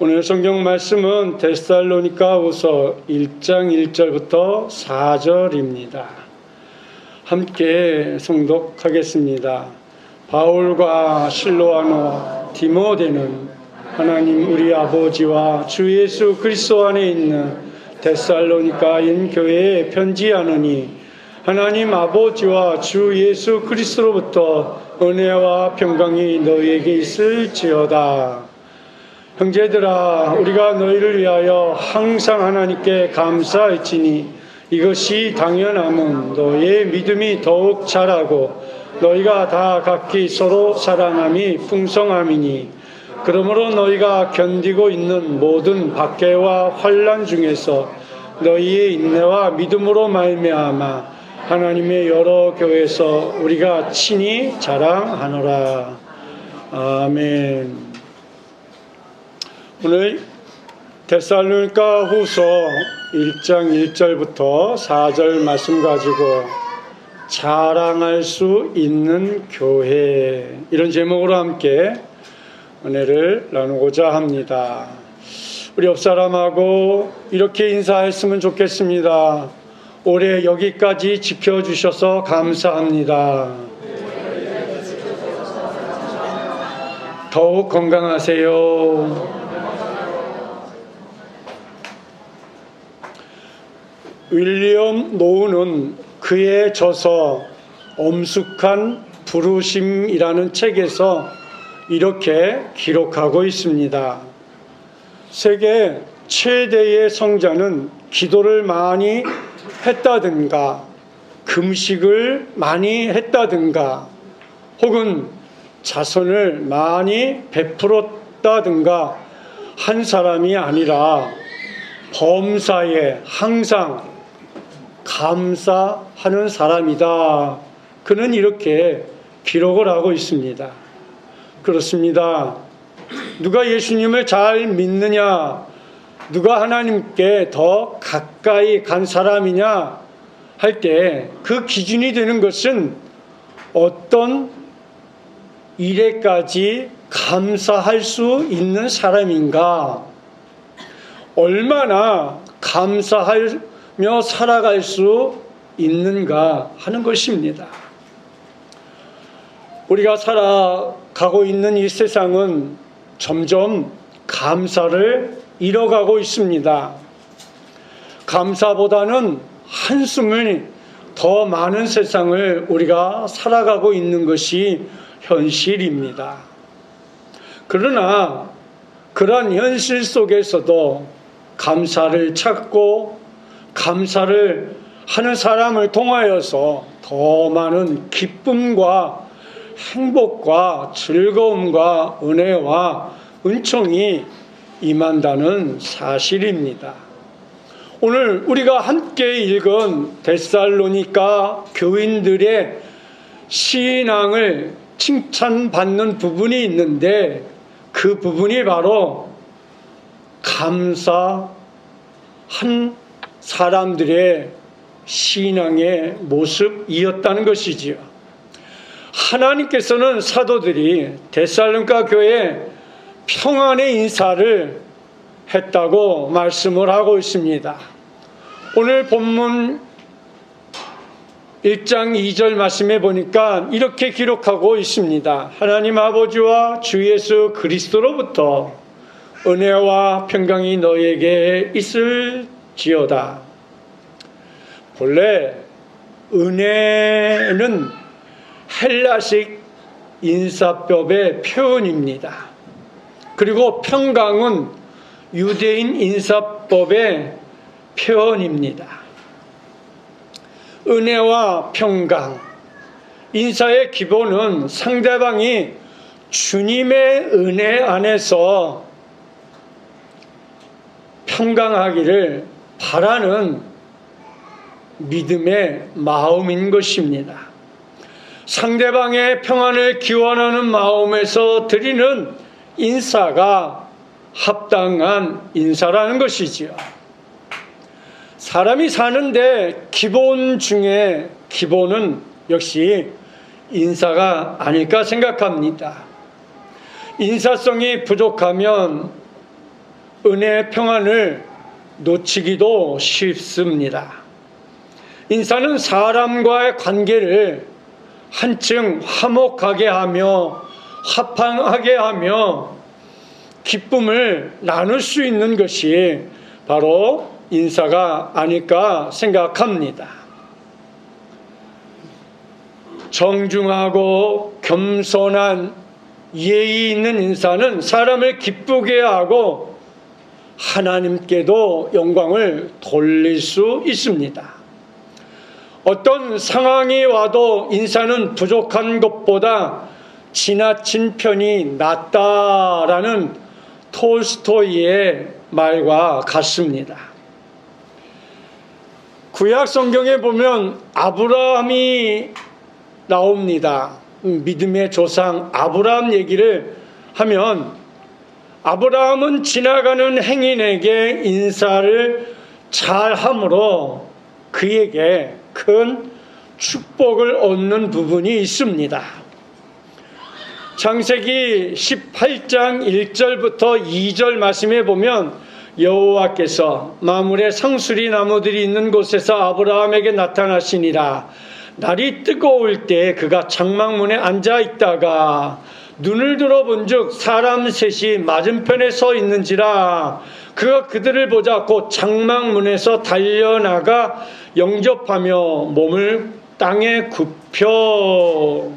오늘 성경 말씀은 데살로니가후서 1장 1절부터 4절입니다. 함께 송독하겠습니다. 바울과 실로아노 디모데는 하나님 우리 아버지와 주 예수 그리스도 안에 있는 데살로니가인 교회에 편지하노니 하나님 아버지와 주 예수 그리스도로부터 은혜와 평강이 너희에게 있을지어다. 형제들아, 우리가 너희를 위하여 항상 하나님께 감사할지니 이것이 당연함은 너희의 믿음이 더욱 자라고 너희가 다 각기 서로 사랑함이 풍성함이니 그러므로 너희가 견디고 있는 모든 박해와 환난 중에서 너희의 인내와 믿음으로 말미암아 하나님의 여러 교회에서 우리가 친히 자랑하노라. 아멘. 오늘 데살로니가후서 1장 1절부터 4절 말씀 가지고 자랑할 수 있는 교회, 이런 제목으로 함께 은혜를 나누고자 합니다. 우리 옆사람하고 이렇게 인사했으면 좋겠습니다. 올해 여기까지 지켜주셔서 감사합니다. 더욱 건강하세요. 윌리엄 노우는 그의 저서 엄숙한 부르심이라는 책에서 이렇게 기록하고 있습니다. 세계 최대의 성자는 기도를 많이 했다든가 금식을 많이 했다든가 혹은 자선을 많이 베풀었다든가 한 사람이 아니라 범사에 항상 감사하는 사람이다. 그는 이렇게 기록을 하고 있습니다. 그렇습니다. 누가 예수님을 잘 믿느냐, 누가 하나님께 더 가까이 간 사람이냐 할 때 그 기준이 되는 것은 어떤 일에까지 감사할 수 있는 사람인가, 얼마나 감사하며 살아갈 수 있는가 하는 것입니다. 우리가 살아가고 있는 이 세상은 점점 감사를 잃어가고 있습니다. 감사보다는 한숨을 더 많은 세상을 우리가 살아가고 있는 것이 현실입니다. 그러나 그러한 현실 속에서도 감사를 찾고 감사를 하는 사람을 통하여서 더 많은 기쁨과 행복과 즐거움과 은혜와 은총이 임한다는 사실입니다. 오늘 우리가 함께 읽은 데살로니가 교인들의 신앙을 칭찬받는 부분이 있는데 그 부분이 바로 감사한 사람들의 신앙의 모습이었다는 것이지요. 하나님께서는 사도들이 데살로니가 교회에 평안의 인사를 했다고 말씀을 하고 있습니다. 오늘 본문 1장 2절 말씀해 보니까 이렇게 기록하고 있습니다. 하나님 아버지와 주 예수 그리스도로부터 은혜와 평강이 너에게 있을지어다. 본래 은혜는 헬라식 인사법의 표현입니다. 그리고 평강은 유대인 인사법의 표현입니다. 은혜와 평강, 인사의 기본은 상대방이 주님의 은혜 안에서 평강하기를 바라는 믿음의 마음인 것입니다. 상대방의 평안을 기원하는 마음에서 드리는 인사가 합당한 인사라는 것이지요. 사람이 사는데 기본 중에 기본은 역시 인사가 아닐까 생각합니다. 인사성이 부족하면 은혜의 평안을 놓치기도 쉽습니다. 인사는 사람과의 관계를 한층 화목하게 하며 화평하게 하며 기쁨을 나눌 수 있는 것이 바로 인사가 아닐까 생각합니다. 정중하고 겸손한 예의 있는 인사는 사람을 기쁘게 하고 하나님께도 영광을 돌릴 수 있습니다. 어떤 상황이 와도 인사는 부족한 것보다 지나친 편이 낫다라는 톨스토이의 말과 같습니다. 구약 성경에 보면 아브라함이 나옵니다. 믿음의 조상 아브라함 얘기를 하면 아브라함은 지나가는 행인에게 인사를 잘함으로 그에게 큰 축복을 얻는 부분이 있습니다. 창세기 18장 1절부터 2절 말씀에 보면 여호와께서 마물의 상수리 나무들이 있는 곳에서 아브라함에게 나타나시니라. 날이 뜨거울 때 그가 장막문에 앉아 있다가 눈을 들어본즉 사람 셋이 맞은편에 서 있는지라. 그가 그들을 보자 곧 장막문에서 달려나가 영접하며 몸을 땅에 굽혀.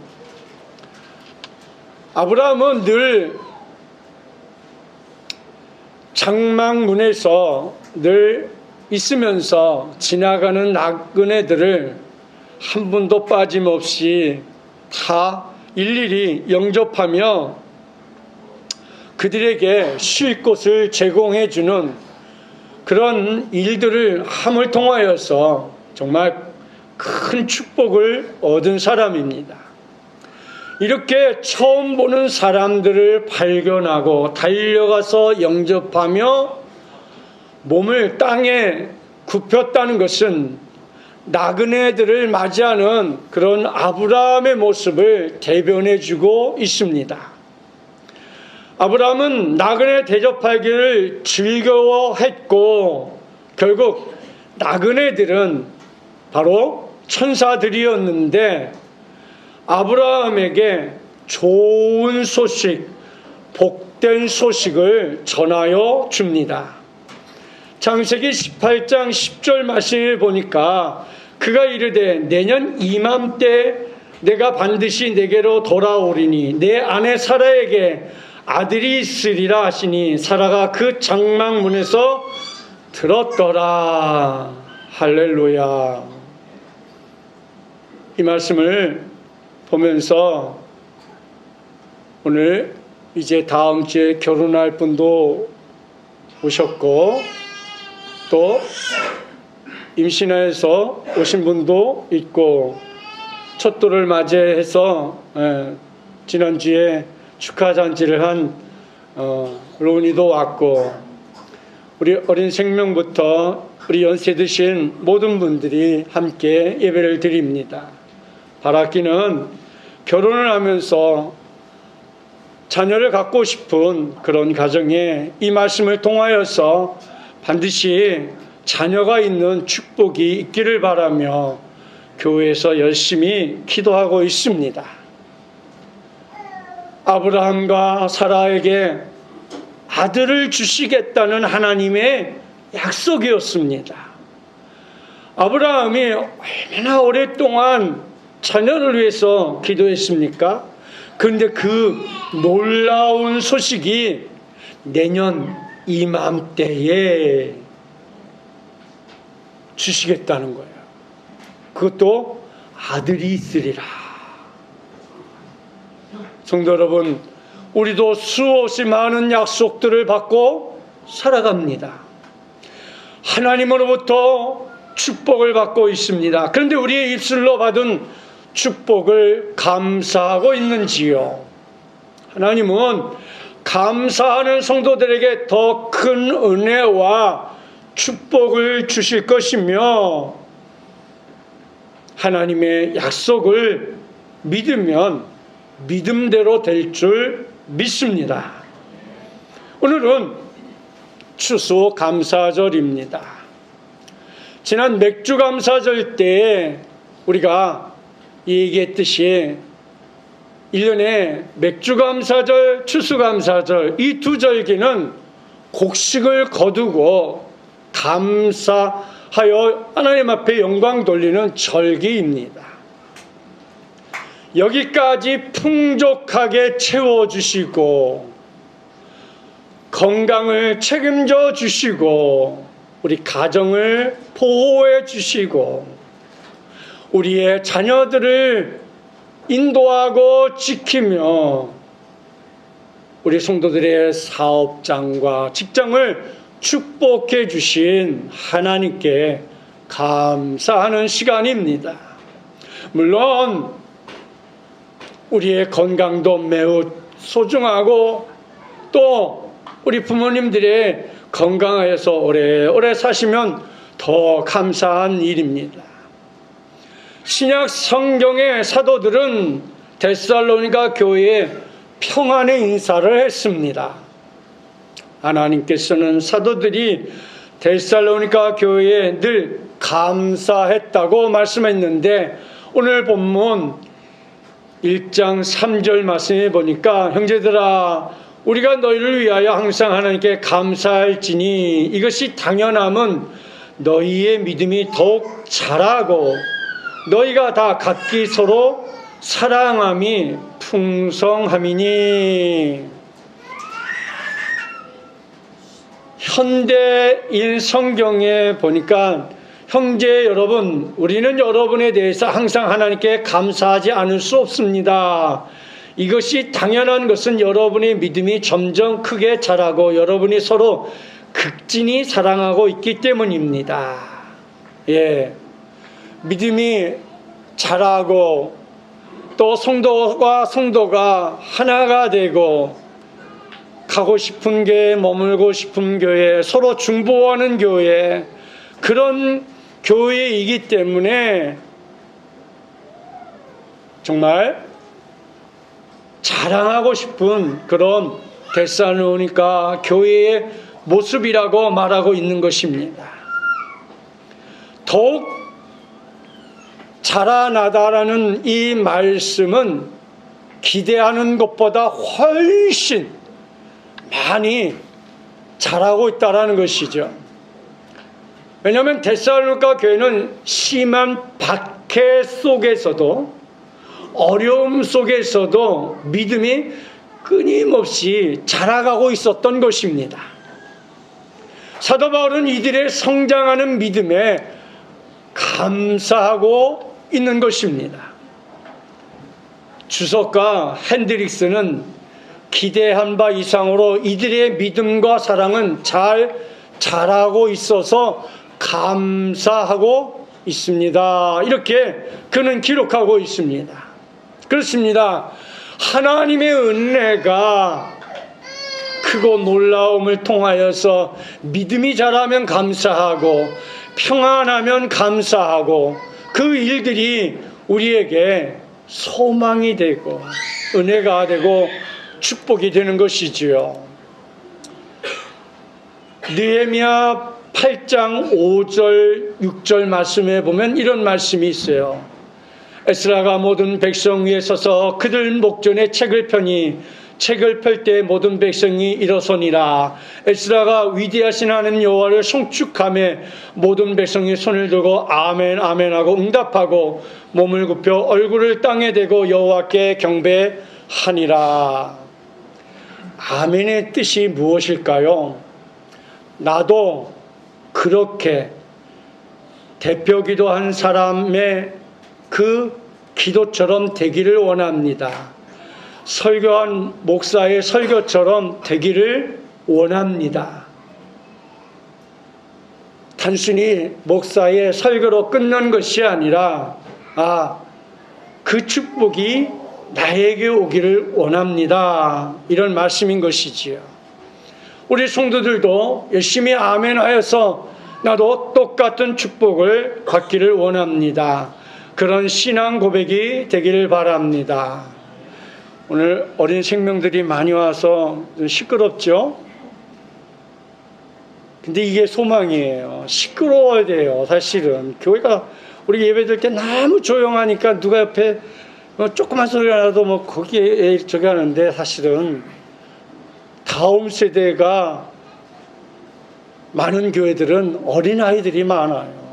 아브라함은 늘 장막문에서 늘 있으면서 지나가는 나그네들을 한 분도 빠짐없이 다 일일이 영접하며 그들에게 쉴 곳을 제공해 주는 그런 일들을 함을 통하여서 정말 큰 축복을 얻은 사람입니다. 이렇게 처음 보는 사람들을 발견하고 달려가서 영접하며 몸을 땅에 굽혔다는 것은 나그네들을 맞이하는 그런 아브라함의 모습을 대변해 주고 있습니다. 아브라함은 나그네 대접하기를 즐거워했고 결국 나그네들은 바로 천사들이었는데 아브라함에게 좋은 소식, 복된 소식을 전하여 줍니다. 창세기 18장 10절 말씀을 보니까 그가 이르되 내년 이맘때 내가 반드시 내게로 돌아오리니 내 아내 사라에게 아들이 있으리라 하시니 사라가 그 장막문에서 들었더라. 할렐루야. 이 말씀을 보면서 오늘 이제 다음 주에 결혼할 분도 오셨고 또 임신해서 오신 분도 있고 첫돌을 맞이해서 지난주에 축하잔치를 한 로운이도 왔고 우리 어린 생명부터 우리 연세 드신 모든 분들이 함께 예배를 드립니다. 바라기는 결혼을 하면서 자녀를 갖고 싶은 그런 가정에 이 말씀을 통하여서 반드시 자녀가 있는 축복이 있기를 바라며 교회에서 열심히 기도하고 있습니다. 아브라함과 사라에게 아들을 주시겠다는 하나님의 약속이었습니다. 아브라함이 얼마나 오랫동안 자녀를 위해서 기도했습니까? 그런데 그 놀라운 소식이 내년 이맘때에 주시겠다는 거예요. 그것도 아들이 있으리라. 성도 여러분, 우리도 수없이 많은 약속들을 받고 살아갑니다. 하나님으로부터 축복을 받고 있습니다. 그런데 우리의 입술로 받은 축복을 감사하고 있는지요? 하나님은 감사하는 성도들에게 더 큰 은혜와 축복을 주실 것이며 하나님의 약속을 믿으면 믿음대로 될 줄 믿습니다. 오늘은 추수감사절입니다. 지난 맥주감사절 때 우리가 얘기했듯이 1년에 맥주감사절, 추수감사절 이 두 절기는 곡식을 거두고 감사하여 하나님 앞에 영광 돌리는 절기입니다. 여기까지 풍족하게 채워주시고 건강을 책임져 주시고 우리 가정을 보호해 주시고 우리의 자녀들을 인도하고 지키며 우리 성도들의 사업장과 직장을 축복해 주신 하나님께 감사하는 시간입니다. 물론 우리의 건강도 매우 소중하고 또 우리 부모님들의 건강해서 오래오래 사시면 더 감사한 일입니다. 신약 성경의 사도들은 데살로니가 교회에 평안의 인사를 했습니다. 하나님께서는 사도들이 데살로니가 교회에 늘 감사했다고 말씀했는데 오늘 본문 1장 3절 말씀에 보니까 형제들아 우리가 너희를 위하여 항상 하나님께 감사할지니 이것이 당연함은 너희의 믿음이 더욱 자라고 너희가 다 각기 서로 사랑함이 풍성함이니. 현대인 성경에 보니까 형제 여러분, 우리는 여러분에 대해서 항상 하나님께 감사하지 않을 수 없습니다. 이것이 당연한 것은 여러분의 믿음이 점점 크게 자라고 여러분이 서로 극진히 사랑하고 있기 때문입니다. 예, 믿음이 자라고 또 성도가 하나가 되고 가고 싶은 교회, 머물고 싶은 교회, 서로 중보하는 교회, 그런 교회이기 때문에 정말 자랑하고 싶은 그런 데살로니가 교회의 모습이라고 말하고 있는 것입니다. 더욱 자라나다라는 이 말씀은 기대하는 것보다 훨씬 많이 자라고 있다는 것이죠. 왜냐하면 데살로니가 교회는 심한 박해 속에서도 어려움 속에서도 믿음이 끊임없이 자라가고 있었던 것입니다. 사도 바울은 이들의 성장하는 믿음에 감사하고 있는 것입니다. 주석가 핸드릭스는 기대한 바 이상으로 이들의 믿음과 사랑은 잘 자라고 있어서 감사하고 있습니다. 이렇게 그는 기록하고 있습니다. 그렇습니다. 하나님의 은혜가 크고 놀라움을 통하여서 믿음이 자라면 감사하고 평안하면 감사하고 그 일들이 우리에게 소망이 되고 은혜가 되고 축복이 되는 것이지요. 느헤미야 8장 5절 6절 말씀에 보면 이런 말씀이 있어요. 에스라가 모든 백성 위에 서서 그들 목전에 책을 펴니 책을 펼 때 모든 백성이 일어서니라. 에스라가 위대하신 하나님 여호와를 송축하며 모든 백성이 손을 들고 아멘 아멘 하고 응답하고 몸을 굽혀 얼굴을 땅에 대고 여호와께 경배하니라. 아멘의 뜻이 무엇일까요? 나도 그렇게 대표 기도한 사람의 그 기도처럼 되기를 원합니다. 설교한 목사의 설교처럼 되기를 원합니다. 단순히 목사의 설교로 끝난 것이 아니라 그 축복이 나에게 오기를 원합니다. 이런 말씀인 것이지요. 우리 성도들도 열심히 아멘 하여서 나도 똑같은 축복을 받기를 원합니다. 그런 신앙 고백이 되기를 바랍니다. 오늘 어린 생명들이 많이 와서 좀 시끄럽죠? 근데 이게 소망이에요. 시끄러워야 돼요. 사실은 교회가 우리 예배드릴 때 너무 조용하니까 누가 옆에 조그만 소리가 나도 뭐 거기에 저기 하는데, 사실은 다음 세대가 많은 교회들은 어린아이들이 많아요.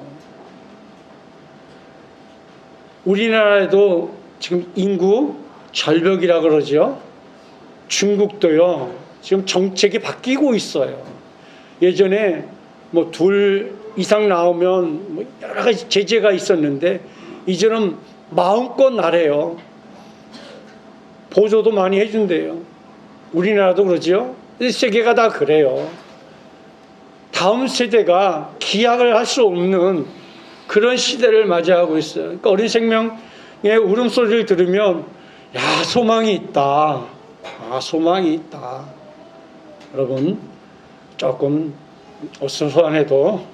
우리나라에도 지금 인구 절벽이라 그러죠. 중국도요, 지금 정책이 바뀌고 있어요. 예전에 뭐 둘 이상 나오면 뭐 여러 가지 제재가 있었는데, 이제는 마음껏 나래요. 보조도 많이 해준대요. 우리나라도 그러죠. 세계가 다 그래요. 다음 세대가 기약을 할 수 없는 그런 시대를 맞이하고 있어요. 그러니까 어린 생명의 울음소리를 들으면, 야, 소망이 있다. 아, 소망이 있다. 여러분, 조금 어수선해도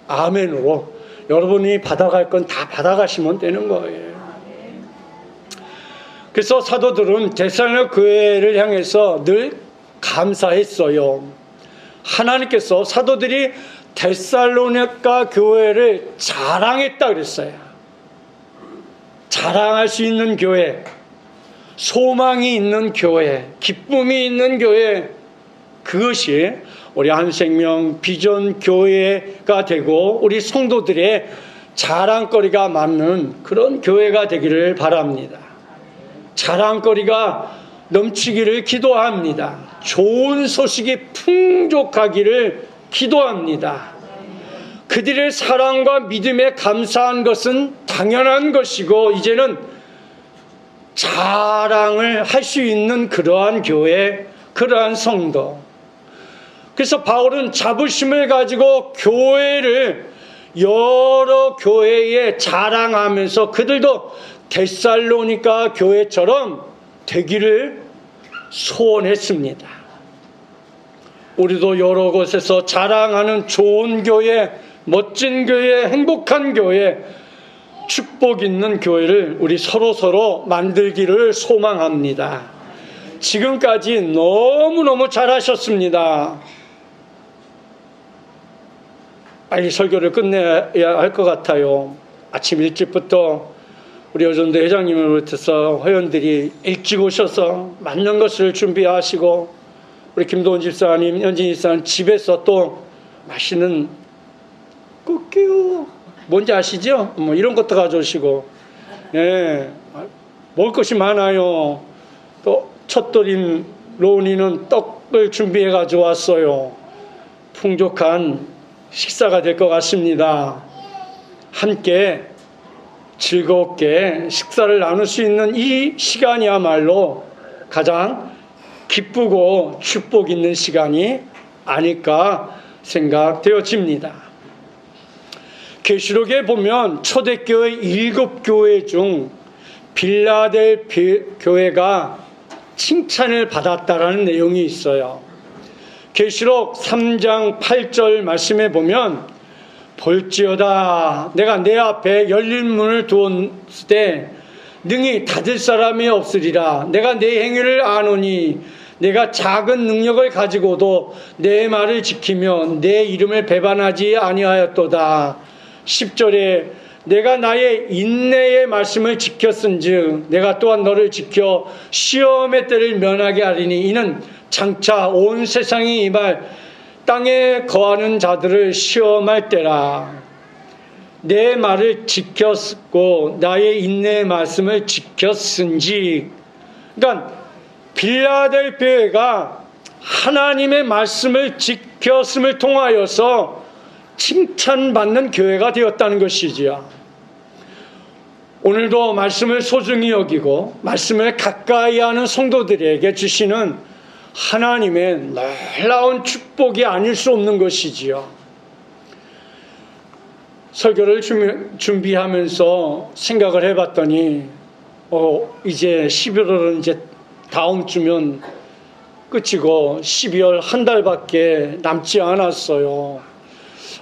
아멘으로 여러분이 받아갈 건 다 받아가시면 되는 거예요. 그래서 사도들은 데살로니가 교회를 향해서 늘 감사했어요. 하나님께서 사도들이 데살로니가 교회를 자랑했다 그랬어요. 자랑할 수 있는 교회, 소망이 있는 교회, 기쁨이 있는 교회, 그것이 우리 한생명 비전 교회가 되고 우리 성도들의 자랑거리가 맞는 그런 교회가 되기를 바랍니다. 자랑거리가 넘치기를 기도합니다. 좋은 소식이 풍족하기를 기도합니다. 그들의 사랑과 믿음에 감사한 것은 당연한 것이고, 이제는 자랑을 할 수 있는 그러한 교회, 그러한 성도. 그래서 바울은 자부심을 가지고 교회를 여러 교회에 자랑하면서 그들도 데살로니가 교회처럼 되기를 소원했습니다. 우리도 여러 곳에서 자랑하는 좋은 교회, 멋진 교회, 행복한 교회, 축복 있는 교회를 우리 서로 만들기를 소망합니다. 지금까지 너무너무 잘하셨습니다. 빨리 설교를 끝내야 할 것 같아요. 아침 일찍부터 우리 여전도 회장님을 비롯해서 회원들이 일찍 오셔서 맞는 것을 준비하시고, 우리 김도원 집사님, 현진 집사님 집에서 또 맛있는 꽃게요, 뭔지 아시죠? 뭐 이런 것도 가져오시고, 예, 먹을 것이 많아요. 또 첫돌인 로운이는 떡을 준비해 가져왔어요. 풍족한 식사가 될 것 같습니다. 함께 즐겁게 식사를 나눌 수 있는 이 시간이야말로 가장 기쁘고 축복 있는 시간이 아닐까 생각되어집니다. 계시록에 보면 초대교회 7교회 중 빌라델 교회가 칭찬을 받았다라는 내용이 있어요. 계시록 3장 8절 말씀에 보면, 볼지어다 내가 내 앞에 열린 문을 두었을 때 능히 닫을 사람이 없으리라. 내가 내 행위를 아노니 내가 작은 능력을 가지고도 내 말을 지키며 내 이름을 배반하지 아니하였도다. 10절에 내가 나의 인내의 말씀을 지켰은즉 내가 또한 너를 지켜 시험의 때를 면하게 하리니 이는 장차 온 세상이 임할 땅에 거하는 자들을 시험할 때라. 내 말을 지켰고 나의 인내의 말씀을 지켰은지. 그러니까 빌라델비아가 하나님의 말씀을 지켰음을 통하여서 칭찬받는 교회가 되었다는 것이지요. 오늘도 말씀을 소중히 여기고 말씀을 가까이 하는 성도들에게 주시는 하나님의 놀라운 축복이 아닐 수 없는 것이지요. 설교를 준비하면서 생각을 해봤더니 이제 11월은 이제 다음 주면 끝이고 12월 한 달밖에 남지 않았어요.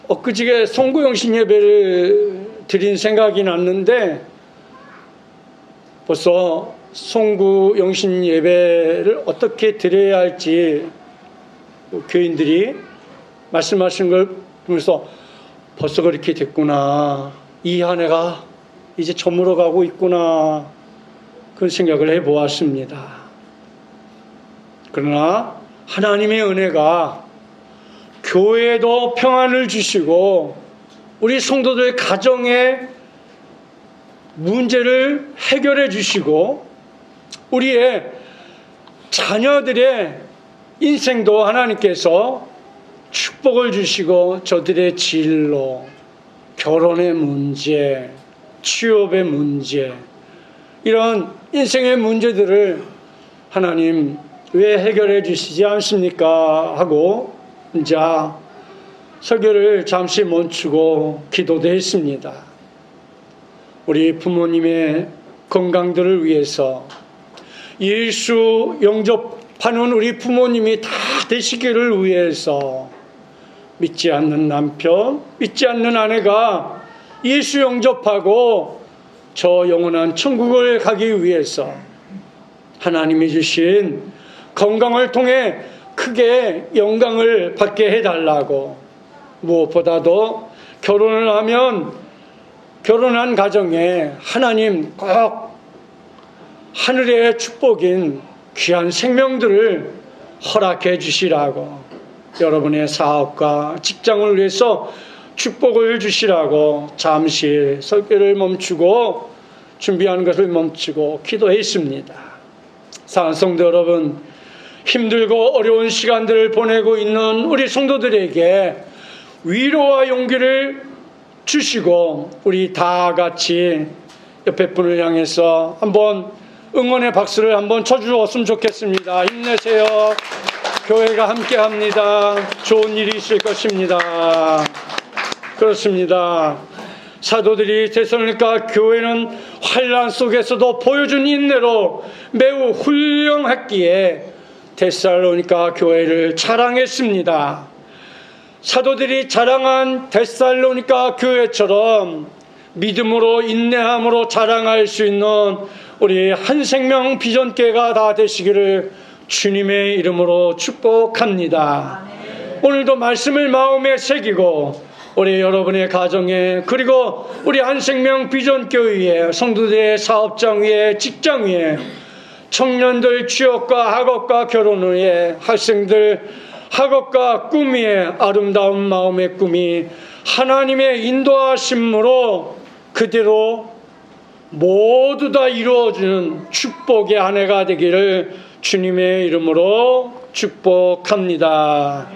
엊그저께 송구영신 예배를 드린 생각이 났는데 벌써 송구영신 예배를 어떻게 드려야 할지 교인들이 말씀하시는 걸 보면서 벌써 그렇게 됐구나. 이 한 해가 이제 저물어 가고 있구나. 그런 생각을 해보았습니다. 그러나 하나님의 은혜가 교회에도 평안을 주시고 우리 성도들 가정의 문제를 해결해 주시고 우리의 자녀들의 인생도 하나님께서 축복을 주시고 저들의 진로, 결혼의 문제, 취업의 문제, 이런 인생의 문제들을 하나님 왜 해결해 주시지 않습니까? 하고 이제 설교를 잠시 멈추고 기도도 했습니다. 우리 부모님의 건강들을 위해서 예수 영접하는 우리 부모님이 다 되시기를 위해서 믿지 않는 남편, 믿지 않는 아내가 예수 영접하고 저 영원한 천국을 가기 위해서 하나님이 주신 건강을 통해 크게 영광을 받게 해달라고, 무엇보다도 결혼을 하면 결혼한 가정에 하나님 꼭 하늘의 축복인 귀한 생명들을 허락해 주시라고, 여러분의 사업과 직장을 위해서 축복을 주시라고 잠시 설교를 멈추고 준비하는 것을 멈추고 기도했습니다. 사랑하는 성도 여러분, 힘들고 어려운 시간들을 보내고 있는 우리 성도들에게 위로와 용기를 주시고 우리 다 같이 옆에 분을 향해서 한번 응원의 박수를 한번 쳐주었으면 좋겠습니다. 힘내세요. 교회가 함께합니다. 좋은 일이 있을 것입니다. 그렇습니다. 사도들이 데살로니가 교회는 환난 속에서도 보여준 인내로 매우 훌륭했기에 데살로니가 교회를 자랑했습니다. 사도들이 자랑한 데살로니가 교회처럼 믿음으로 인내함으로 자랑할 수 있는 우리 한생명 비전교회가 다 되시기를 주님의 이름으로 축복합니다. 오늘도 말씀을 마음에 새기고 우리 여러분의 가정에, 그리고 우리 한생명 비전교회에, 성도들의 사업장 위에, 직장 위에, 청년들 취업과 학업과 결혼 후에, 학생들 학업과 꿈 위에 아름다운 마음의 꿈이 하나님의 인도하심으로 그대로 모두 다 이루어지는 축복의 한 해가 되기를 주님의 이름으로 축복합니다.